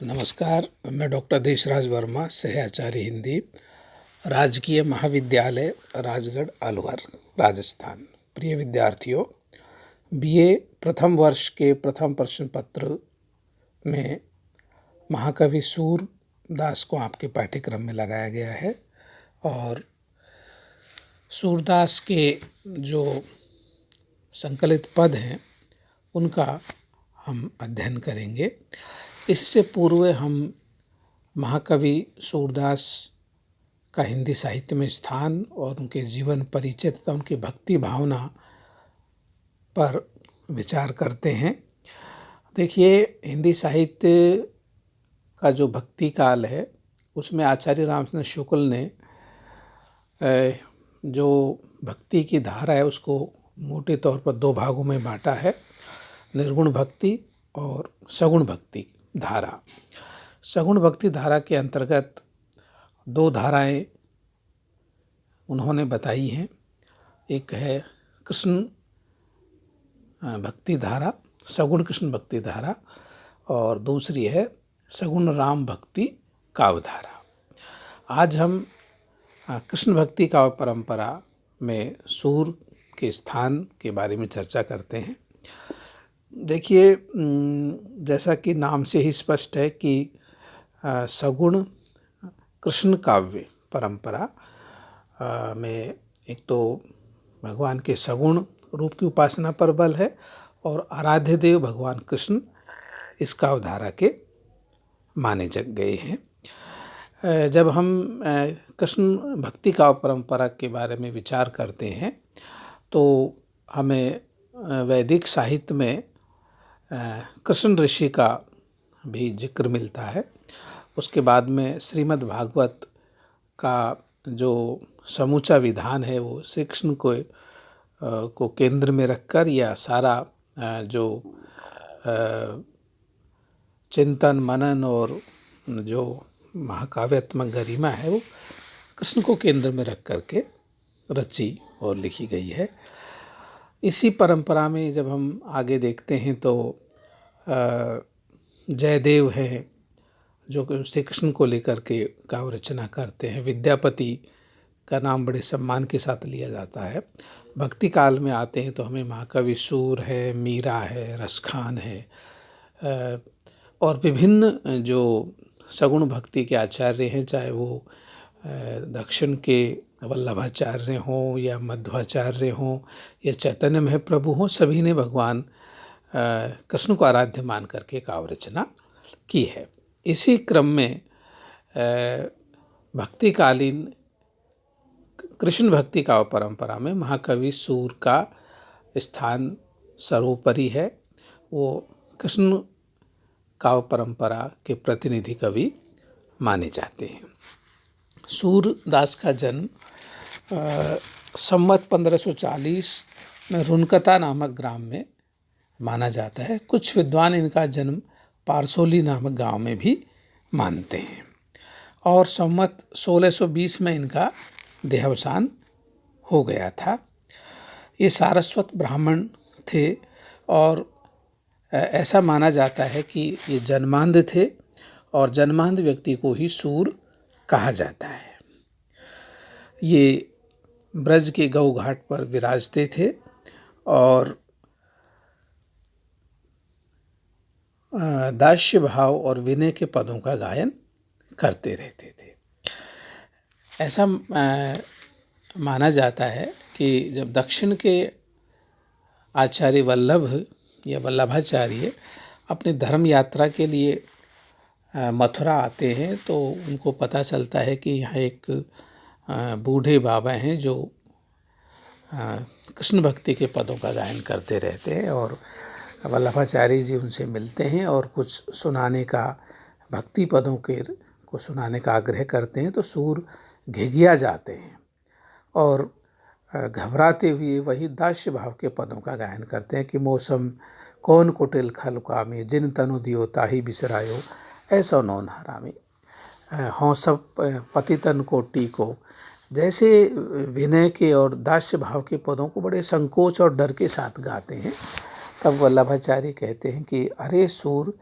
नमस्कार, मैं डॉक्टर देशराज वर्मा, सहआचार्य हिंदी, राजकीय महाविद्यालय राजगढ़ अलवर, राजस्थान। प्रिय विद्यार्थियों, बीए प्रथम वर्ष के प्रथम प्रश्न पत्र में महाकवि सूरदास को आपके पाठ्यक्रम में लगाया गया है और सूरदास के जो संकलित पद हैं उनका हम अध्ययन करेंगे। इससे पूर्व हम महाकवि सूरदास का हिंदी साहित्य में स्थान और उनके जीवन परिचय तथा उनकी भक्ति भावना पर विचार करते हैं। देखिए, हिंदी साहित्य का जो भक्ति काल है उसमें आचार्य रामचंद्र शुक्ल ने जो भक्ति की धारा है उसको मोटे तौर पर दो भागों में बांटा है, निर्गुण भक्ति और सगुण भक्ति धारा। सगुण भक्ति धारा के अंतर्गत दो धाराएं उन्होंने बताई हैं। एक है कृष्ण भक्ति धारा, सगुण कृष्ण भक्ति धारा, और दूसरी है सगुण राम भक्ति काव्य धारा। आज हम कृष्ण भक्ति काव्य परंपरा में सूर के स्थान के बारे में चर्चा करते हैं। देखिए, जैसा कि नाम से ही स्पष्ट है कि सगुण कृष्ण काव्य परंपरा में एक तो भगवान के सगुण रूप की उपासना पर बल है और आराध्य देव भगवान कृष्ण इस काव्य धारा के माने जग गए हैं। जब हम कृष्ण भक्ति काव्य परंपरा के बारे में विचार करते हैं तो हमें वैदिक साहित्य में कृष्ण ऋषि का भी जिक्र मिलता है। उसके बाद में श्रीमद् भागवत का जो समूचा विधान है वो श्री कृष्ण को केंद्र में रखकर या सारा जो चिंतन मनन और जो महाकाव्यात्मक गरिमा है वो कृष्ण को केंद्र में रख करके रची और लिखी गई है। इसी परंपरा में जब हम आगे देखते हैं तो जयदेव हैं जो श्री कृष्ण को लेकर के काव्य रचना करते हैं। विद्यापति का नाम बड़े सम्मान के साथ लिया जाता है। भक्ति काल में आते हैं तो हमें महाकवि सूर है, मीरा है, रसखान है और विभिन्न जो सगुण भक्ति के आचार्य हैं, चाहे वो दक्षिण के वल्लभाचार्य हों या मध्वाचार्य हों या चैतन्य महाप्रभु हों, सभी ने भगवान कृष्ण को आराध्य मान करके काव्य रचना की है। इसी क्रम में भक्तिकालीन कृष्ण भक्ति काव्य परंपरा में महाकवि सूर का स्थान सर्वोपरि है। वो कृष्ण काव्य परंपरा के प्रतिनिधि कवि माने जाते हैं। सूरदास का जन्म संवत 1540 में रुनकता नामक ग्राम में माना जाता है। कुछ विद्वान इनका जन्म पारसोली नामक गांव में भी मानते हैं और संवत 1620 में इनका देहावसान हो गया था। ये सारस्वत ब्राह्मण थे और ऐसा माना जाता है कि ये जन्मांध थे और जन्मांध व्यक्ति को ही सूर कहा जाता है। ये ब्रज के गौ घाट पर विराजते थे और दास्य भाव और विनय के पदों का गायन करते रहते थे। ऐसा माना जाता है कि जब दक्षिण के आचार्य वल्लभ या वल्लभाचार्य अपनी धर्म यात्रा के लिए मथुरा आते हैं तो उनको पता चलता है कि यहाँ एक बूढ़े बाबा हैं जो कृष्ण भक्ति के पदों का गायन करते रहते हैं और वल्लभाचार्य जी उनसे मिलते हैं और कुछ सुनाने का, भक्ति पदों को सुनाने का आग्रह करते हैं। तो सूर घिघिया जाते हैं और घबराते हुए वही दास्य भाव के पदों का गायन करते हैं कि मौसम कौन कुटिल खल कामी, जिन तनु दियो ताही बिसरायो, ऐसा नौन हरामी, हों सब पतितन कोटि को। जैसे विनय के और दास्य भाव के पदों को बड़े संकोच और डर के साथ गाते हैं। तब वल्लभाचार्य कहते हैं कि अरे सूर,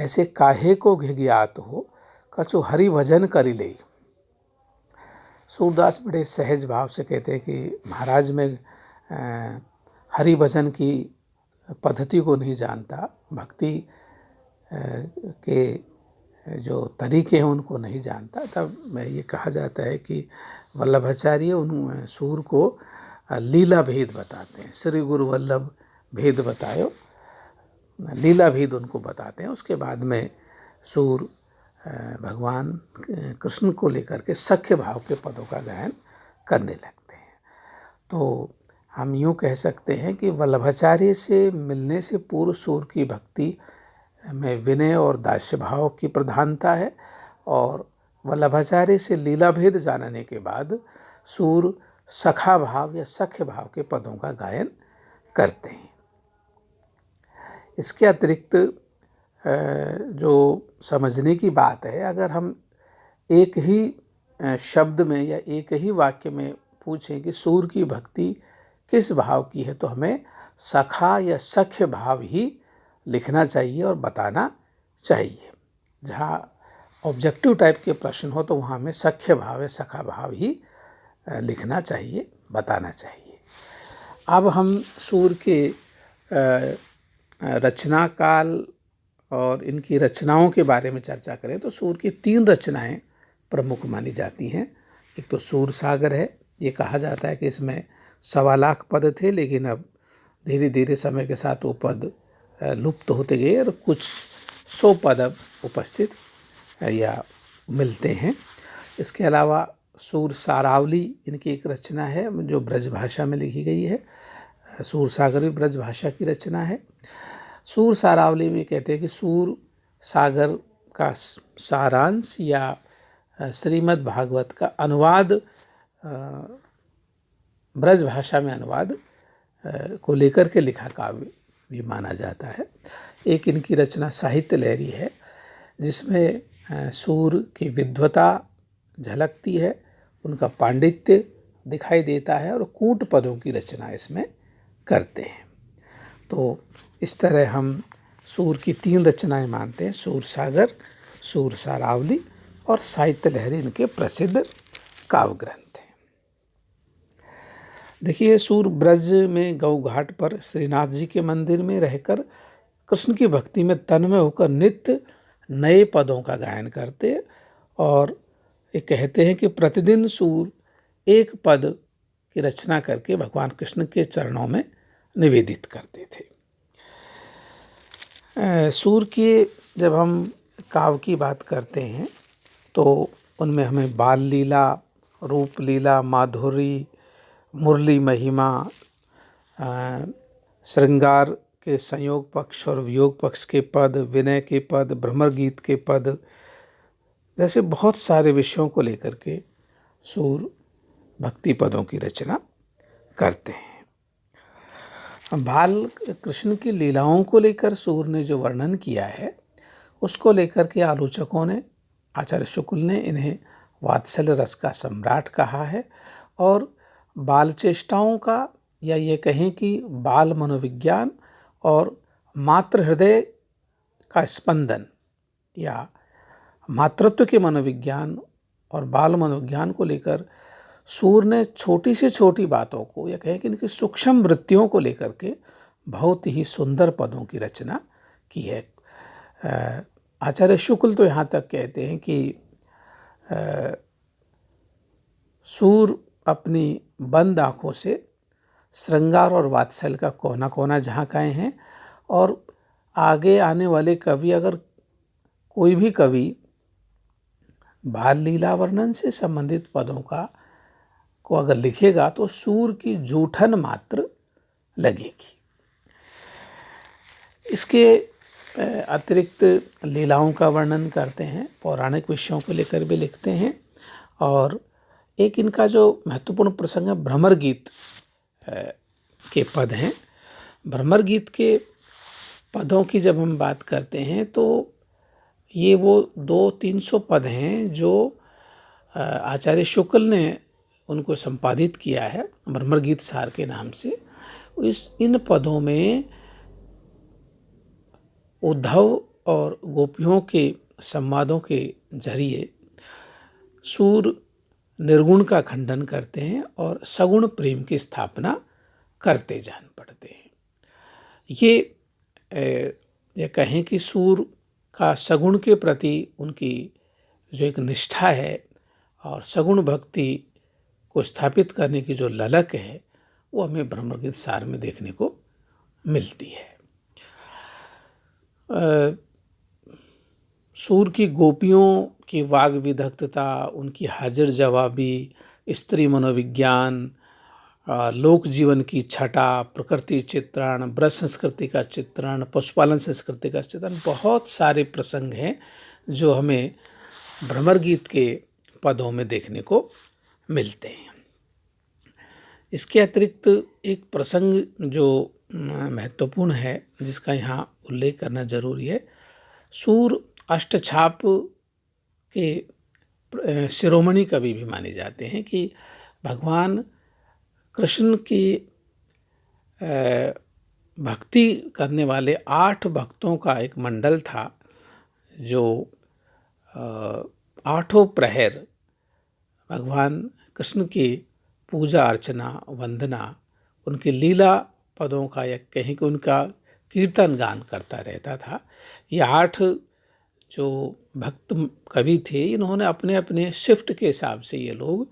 ऐसे काहे को घिघियात हो, कछु हरि भजन करि ले। सूरदास बड़े सहज भाव से कहते हैं कि महाराज में हरि भजन की पद्धति को नहीं जानता, भक्ति के जो तरीके हैं उनको नहीं जानता। तब मैं ये कहा जाता है कि वल्लभाचार्य उन सूर को लीला भेद बताते हैं। श्री गुरु वल्लभ भेद बतायो, लीला भेद उनको बताते हैं। उसके बाद में सूर भगवान कृष्ण को लेकर के सख्य भाव के पदों का गायन करने लगते हैं। तो हम यूँ कह सकते हैं कि वल्लभाचार्य से मिलने से पूर्व सूर की भक्ति में विनय और दास्य भाव की प्रधानता है, और वल्लभाचार्य से लीला भेद जानने के बाद सूर सखा भाव या सख्य भाव के पदों का गायन करते हैं। इसके अतिरिक्त जो समझने की बात है, अगर हम एक ही शब्द में या एक ही वाक्य में पूछें कि सूर की भक्ति किस भाव की है, तो हमें सखा या सख्य भाव ही लिखना चाहिए और बताना चाहिए। जहाँ ऑब्जेक्टिव टाइप के प्रश्न हो तो वहाँ हमें सख्य भाव या सखा भाव ही लिखना चाहिए, बताना चाहिए। अब हम सूर के रचना काल और इनकी रचनाओं के बारे में चर्चा करें तो सूर की 3 रचनाएं प्रमुख मानी जाती हैं। एक तो सूर सागर है, ये कहा जाता है कि इसमें 1.25 लाख पद थे, लेकिन अब धीरे धीरे समय के साथ वो पद लुप्त होते गए और कुछ 100 पद अब उपस्थित या मिलते हैं। इसके अलावा सूर सारावली इनकी एक रचना है जो ब्रज भाषा में लिखी गई है। सूर सागर भी ब्रज भाषा की रचना है। सूर सारावली में कहते हैं कि सूर सागर का सारांश या श्रीमद् भागवत का अनुवाद, ब्रज भाषा में अनुवाद को लेकर के लिखा काव्य भी माना जाता है। एक इनकी रचना साहित्य लहरी है जिसमें सूर की विद्वता झलकती है, उनका पांडित्य दिखाई देता है और कूट पदों की रचना इसमें करते हैं। तो इस तरह हम सूर की 3 रचनाएं मानते हैं, सूर सागर, सूर सारावली और साहित्य लहरी इनके प्रसिद्ध काव्य ग्रंथ हैं। देखिए, सूर ब्रज में गौ घाट पर श्रीनाथ जी के मंदिर में रहकर कृष्ण की भक्ति में तन्मय होकर नित्य नए पदों का गायन करते और ये कहते हैं कि प्रतिदिन सूर एक पद की रचना करके भगवान कृष्ण के चरणों में निवेदित करते थे। सूर के जब हम काव्य की बात करते हैं तो उनमें हमें बाल लीला, रूप लीला, माधुरी, मुरली महिमा, श्रृंगार के संयोग पक्ष और वियोग पक्ष के पद, विनय के पद, भ्रमर गीत के पद, जैसे बहुत सारे विषयों को लेकर के सूर भक्ति पदों की रचना करते हैं। बाल कृष्ण की लीलाओं को लेकर सूर ने जो वर्णन किया है उसको लेकर के आलोचकों ने, आचार्य शुक्ल ने इन्हें वात्सल्य रस का सम्राट कहा है और बाल चेष्टाओं का, या ये कहें कि बाल मनोविज्ञान और मातृ हृदय का स्पंदन या मातृत्व के मनोविज्ञान और बाल मनोविज्ञान को लेकर सूर ने छोटी से छोटी बातों को, या कहें कि इनकी सूक्ष्म वृत्तियों को लेकर के बहुत ही सुंदर पदों की रचना की है। आचार्य शुक्ल तो यहाँ तक कहते हैं कि सूर अपनी बंद आँखों से श्रृंगार और वात्सल्य का कोना कोना झांकाए हैं और आगे आने वाले कवि, अगर कोई भी कवि बाल लीला वर्णन से संबंधित पदों को अगर लिखेगा तो सूर की जूठन मात्र लगेगी। इसके अतिरिक्त लीलाओं का वर्णन करते हैं, पौराणिक विषयों को लेकर भी लिखते हैं और एक इनका जो महत्वपूर्ण प्रसंग है भ्रमर गीत के पद हैं। भ्रमर गीत के पदों की जब हम बात करते हैं तो ये वो 200-300 पद हैं जो आचार्य शुक्ल ने उनको संपादित किया है भ्रमर गीत सार के नाम से। इन पदों में उद्धव और गोपियों के संवादों के जरिए सूर निर्गुण का खंडन करते हैं और सगुण प्रेम की स्थापना करते जान पड़ते हैं। ये कहें कि सूर का सगुण के प्रति उनकी जो एक निष्ठा है और सगुण भक्ति को स्थापित करने की जो ललक है, वो हमें ब्रह्मगीत सार में देखने को मिलती है। सूर की गोपियों की वाग विदग्धता, उनकी हाजिर जवाबी, स्त्री मनोविज्ञान, लोक जीवन की छटा, प्रकृति चित्रण, ब्रज संस्कृति का चित्रण, पशुपालन संस्कृति का चित्रण, बहुत सारे प्रसंग हैं जो हमें भ्रमर गीत के पदों में देखने को मिलते हैं। इसके अतिरिक्त एक प्रसंग जो महत्वपूर्ण है, जिसका यहाँ उल्लेख करना जरूरी है, सूर अष्टछाप के शिरोमणि कवि भी माने जाते हैं कि भगवान कृष्ण की भक्ति करने वाले 8 भक्तों का एक मंडल था, जो 8 प्रहर भगवान कृष्ण की पूजा अर्चना वंदना, उनकी लीला पदों का या कहीं कि उनका कीर्तन गान करता रहता था। ये 8 जो भक्त कवि थे, इन्होंने अपने अपने शिफ्ट के हिसाब से ये लोग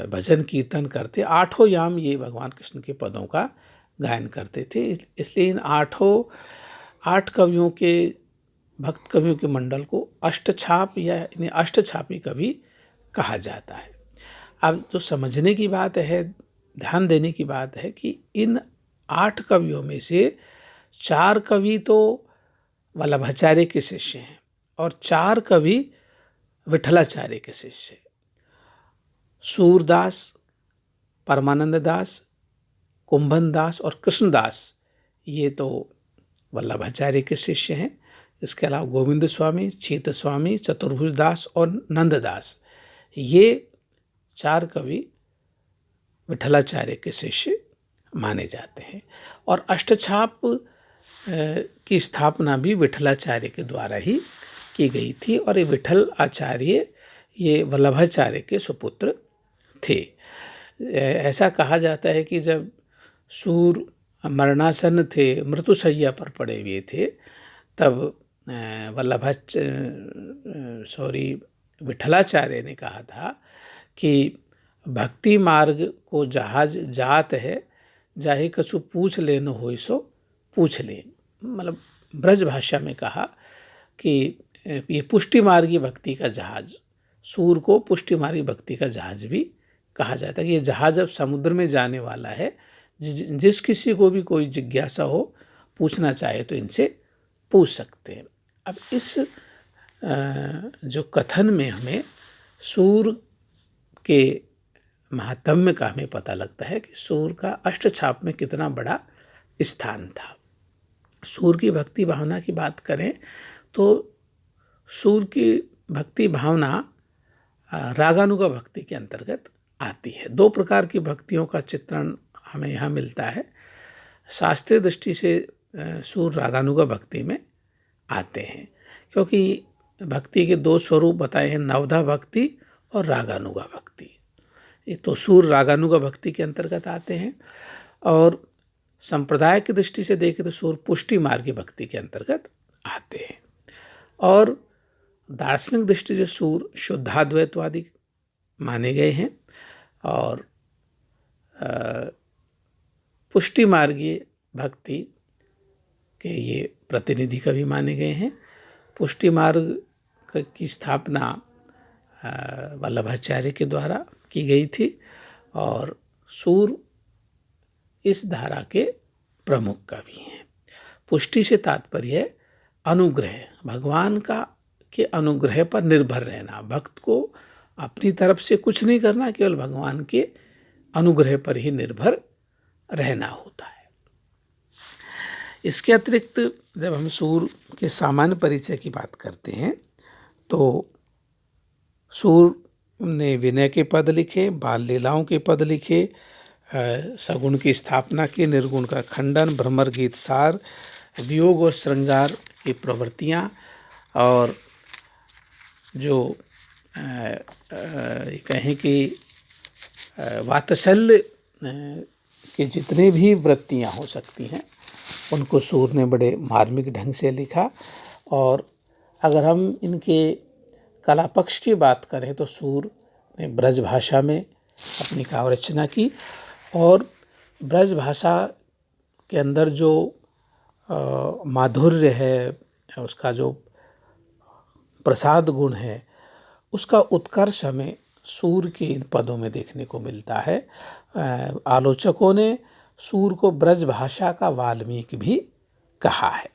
भजन कीर्तन करते, 8 याम ये भगवान कृष्ण के पदों का गायन करते थे। इसलिए इन 8 कवियों के, भक्त कवियों के मंडल को अष्टछाप या इन्हें अष्टछापी कवि कहा जाता है। अब जो समझने की बात है, ध्यान देने की बात है कि इन 8 कवियों में से 4 कवि तो वल्लभाचार्य के शिष्य हैं और 4 कवि विठलाचार्य के शिष्य हैं। सूरदास, परमानंद दास, कुंभन दास और कृष्णदास ये तो वल्लभाचार्य के शिष्य हैं। इसके अलावा गोविंद स्वामी, चीत स्वामी, चतुर्भुज दास और नंददास, ये 4 कवि विठलाचार्य के शिष्य माने जाते हैं। और अष्टछाप की स्थापना भी विठलाचार्य के द्वारा ही की गई थी और ये विठल आचार्य ये वल्लभाचार्य के सुपुत्र थे। ऐसा कहा जाता है कि जब सूर मरणासन्न थे, मृत्युशैया पर पड़े हुए थे, तब विठलाचार्य ने कहा था कि भक्ति मार्ग को जहाज जात है, जाहे कछु पूछ लेन होय सो पूछ लेन। मतलब ब्रज भाषा में कहा कि ये पुष्टि मार्गी भक्ति का जहाज, सूर को पुष्टि मार्गी भक्ति का जहाज भी कहा जाता है कि ये जहाज अब समुद्र में जाने वाला है, जिस किसी को भी कोई जिज्ञासा हो, पूछना चाहे तो इनसे पूछ सकते हैं। अब इस जो कथन में हमें सूर के महात्म्य का हमें पता लगता है कि सूर का अष्टछाप में कितना बड़ा स्थान था। सूर की भक्ति भावना की बात करें तो सूर की भक्ति भावना रागानुगा भक्ति के अंतर्गत आती है। 2 प्रकार की भक्तियों का चित्रण हमें यहाँ मिलता है। शास्त्रीय दृष्टि से सूर रागानुगा भक्ति में आते हैं, क्योंकि भक्ति के 2 स्वरूप बताए हैं, नवधा भक्ति और रागानुगा भक्ति। ये तो सूर रागानुगा भक्ति के अंतर्गत आते हैं। और संप्रदाय की दृष्टि से देखें तो सूर पुष्टि मार्गी भक्ति के अंतर्गत आते हैं। और दार्शनिक दृष्टि से सूर शुद्धाद्वैतवादी माने गए हैं और पुष्टि मार्गी भक्ति के ये प्रतिनिधि कवि माने गए हैं। पुष्टि मार्ग की स्थापना वल्लभाचार्य के द्वारा की गई थी और सूर इस धारा के प्रमुख कवि हैं। पुष्टि से तात्पर्य अनुग्रह, भगवान के अनुग्रह पर निर्भर रहना, भक्त को अपनी तरफ से कुछ नहीं करना, केवल भगवान के अनुग्रह पर ही निर्भर रहना होता है। इसके अतिरिक्त जब हम सूर के सामान्य परिचय की बात करते हैं तो सूर ने विनय के पद लिखे, बाल लीलाओं के पद लिखे, सगुण की स्थापना की, निर्गुण का खंडन, भ्रमर गीत सार, वियोग और श्रृंगार की प्रवृत्तियाँ और जो कहें कि वात्सल्य के जितने भी वृत्तियाँ हो सकती हैं उनको सूर ने बड़े मार्मिक ढंग से लिखा। और अगर हम इनके कला पक्ष की बात करें तो सूर ने ब्रज भाषा में अपनी काव्य रचना की और ब्रज भाषा के अंदर जो माधुर्य है, उसका जो प्रसाद गुण है, उसका उत्कर्ष हमें सूर के इन पदों में देखने को मिलता है। आलोचकों ने सूर को ब्रज भाषा का वाल्मीकि भी कहा है।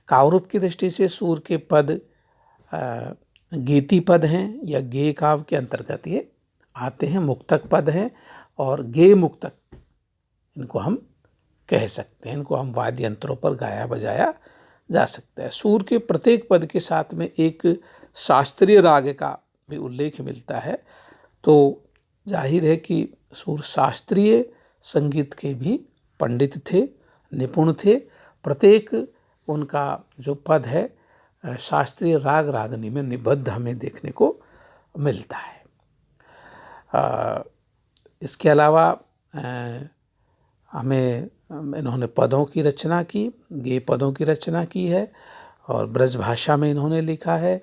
काव्यरूप की दृष्टि से सूर के पद गीति पद हैं या गेय काव्य के अंतर्गत ये आते हैं, मुक्तक पद हैं और गेय मुक्तक इनको हम कह सकते हैं। इनको हम वाद्य यंत्रों पर गाया बजाया जा सकता है। सूर के प्रत्येक पद के साथ में एक शास्त्रीय राग का भी उल्लेख मिलता है, तो जाहिर है कि सूर शास्त्रीय संगीत के भी पंडित थे, निपुण थे। प्रत्येक उनका जो पद है शास्त्रीय राग रागनी में निबद्ध हमें देखने को मिलता है। इसके अलावा हमें इन्होंने पदों की रचना की, गेय पदों की रचना की है और ब्रज भाषा में इन्होंने लिखा है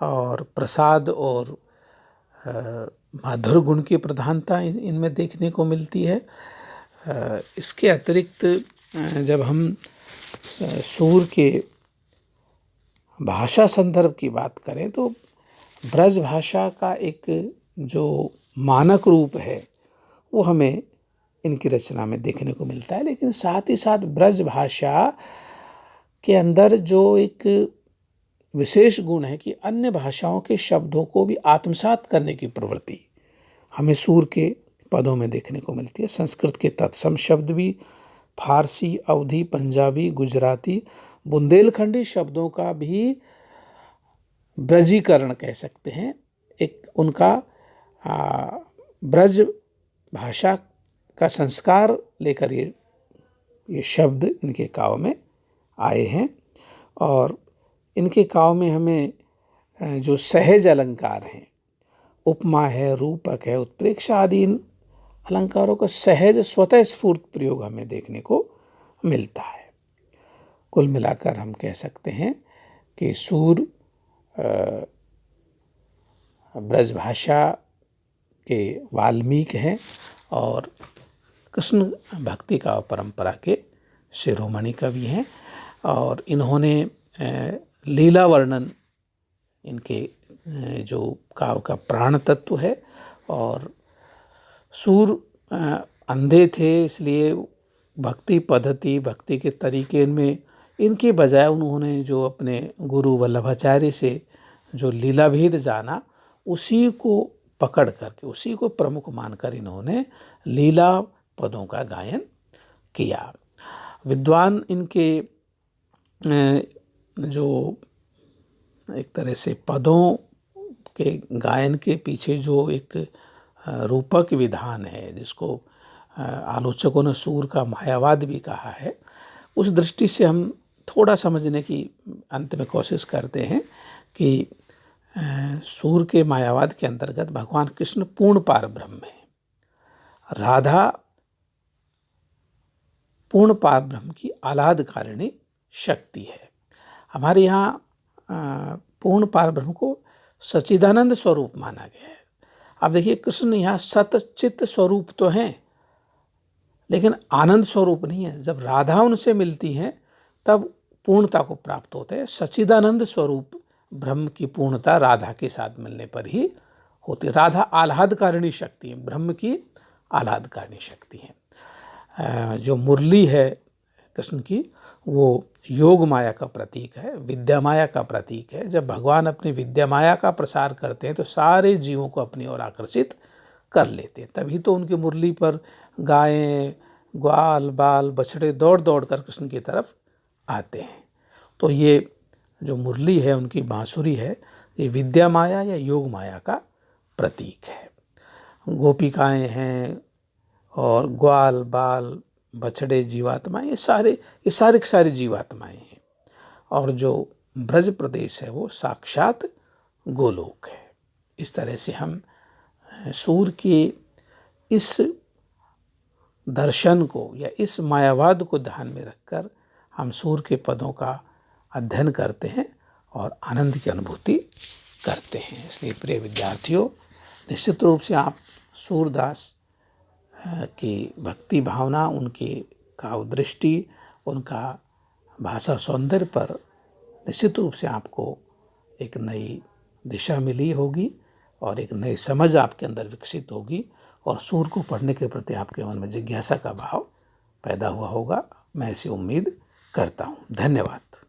और प्रसाद और माधुर गुण की प्रधानता इनमें देखने को मिलती है। इसके अतिरिक्त जब हम सूर के भाषा संदर्भ की बात करें तो ब्रज भाषा का एक जो मानक रूप है वो हमें इनकी रचना में देखने को मिलता है, लेकिन साथ ही साथ ब्रज भाषा के अंदर जो एक विशेष गुण है कि अन्य भाषाओं के शब्दों को भी आत्मसात करने की प्रवृत्ति हमें सूर के पदों में देखने को मिलती है। संस्कृत के तत्सम शब्द भी फारसी, अवधी, पंजाबी, गुजराती, बुंदेलखंडी शब्दों का भी ब्रजीकरण कह सकते हैं। एक उनका ब्रज भाषा का संस्कार लेकर ये शब्द इनके काव्य में आए हैं और इनके काव्य में हमें जो सहज अलंकार हैं, उपमा है, रूपक है, उत्प्रेक्षा आदि इन अलंकारों का सहज स्वतः स्फूर्त प्रयोग हमें देखने को मिलता है। कुल मिलाकर हम कह सकते हैं कि सूर ब्रज भाषा के वाल्मीकि हैं और कृष्ण भक्ति का परंपरा के शिरोमणि कवि हैं और इन्होंने लीला वर्णन इनके जो काव्य का प्राण तत्व है। और सूर अंधे थे, इसलिए भक्ति पद्धति, भक्ति के तरीके में इनके बजाय उन्होंने जो अपने गुरु वल्लभाचार्य से जो लीला भेद जाना उसी को पकड़ करके, उसी को प्रमुख मानकर इन्होंने लीला पदों का गायन किया। विद्वान इनके जो एक तरह से पदों के गायन के पीछे जो एक रूपक विधान है, जिसको आलोचकों ने सूर का मायावाद भी कहा है, उस दृष्टि से हम थोड़ा समझने की अंत में कोशिश करते हैं कि सूर के मायावाद के अंतर्गत भगवान कृष्ण पूर्ण पार ब्रह्म है, राधा पूर्ण पार ब्रह्म की आह्लादकारिणी शक्ति है। हमारे यहाँ पूर्ण पार ब्रह्म को सच्चिदानंद स्वरूप माना गया है। अब देखिए, कृष्ण यहाँ सतचित स्वरूप तो हैं लेकिन आनंद स्वरूप नहीं है। जब राधा उनसे मिलती हैं तब पूर्णता को प्राप्त होते हैं। सच्चिदानंद स्वरूप ब्रह्म की पूर्णता राधा के साथ मिलने पर ही होती है। राधा आह्लादकारिणी शक्ति है, ब्रह्म की आह्लादकारिणी शक्ति है। जो मुरली है कृष्ण की, वो योग माया का प्रतीक है, विद्या माया का प्रतीक है। जब भगवान अपनी विद्या माया का प्रसार करते हैं तो सारे जीवों को अपनी ओर आकर्षित कर लेते हैं। तभी तो उनकी मुरली पर गायें, ग्वाल, बाल, बछड़े दौड़ दौड़ कर कृष्ण की तरफ आते हैं। तो ये जो मुरली है, उनकी बांसुरी है, ये विद्या माया या योग माया का प्रतीक है। गोपिकाएं हैं और ग्वाल, बाल, बछड़े, जीवात्माएं, ये सारी की सारी जीवात्माएं हैं। और जो ब्रज प्रदेश है वो साक्षात गोलोक है। इस तरह से हम सूर्य के इस दर्शन को या इस मायावाद को ध्यान में रखकर हम सूर्य के पदों का अध्ययन करते हैं और आनंद की अनुभूति करते हैं। इसलिए प्रिय विद्यार्थियों, निश्चित रूप से आप सूरदास की भक्ति भावना, उनकी काव्य दृष्टि, उनका भाषा सौंदर्य पर निश्चित रूप से आपको एक नई दिशा मिली होगी और एक नई समझ आपके अंदर विकसित होगी और सूर्य को पढ़ने के प्रति आपके मन में जिज्ञासा का भाव पैदा हुआ होगा। मैं ऐसी उम्मीद करता हूँ। धन्यवाद।